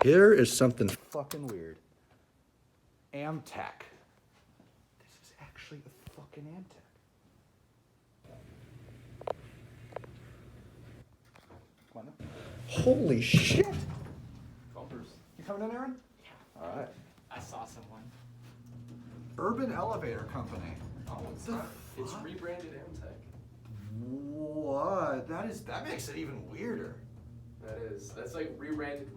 Here is something fucking weird. Amtech. This is actually a fucking Amtech. Come on now. Holy shit! Bumpers. You coming in, Aaron? Yeah. All right. I saw someone. Urban Elevator Company. Oh, it's not. It's rebranded Amtech. What? That makes it even weirder. That is. That's like rebranded.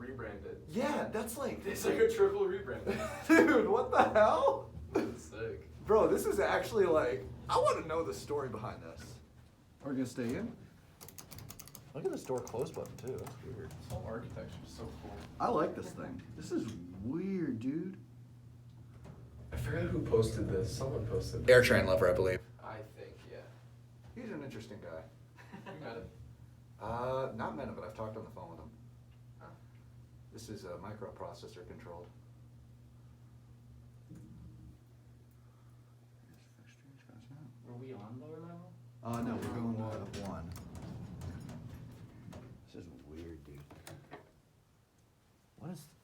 Yeah, that's like It's like a triple rebrand. dude, what the hell? That's sick. Bro, this is actually like, I want to know the story behind this. Are we gonna stay in? Look at this door close button too. That's weird. This whole architecture is so cool. I like this thing. This is weird, dude. I forgot who posted this. Someone posted this. Airtrain lover, I believe. I think, yeah. He's an interesting guy. You met him? Not met him, but I've talked on the phone with him. Huh. This is microprocessor controlled. Were we on lower level? No, we're going with one. This is weird, dude.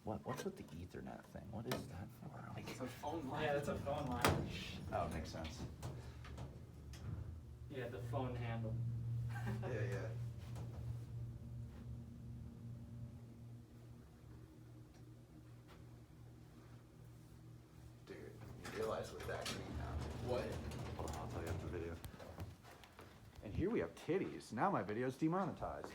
What's with the Ethernet thing? What is that for? Like, It's a phone line. Yeah, that's a phone line. oh, it makes sense. Yeah, the phone handle. Yeah. Dude, you realize what's actually now? What? Hold on, I'll tell you after the video. And here we have titties. Now my video's demonetized.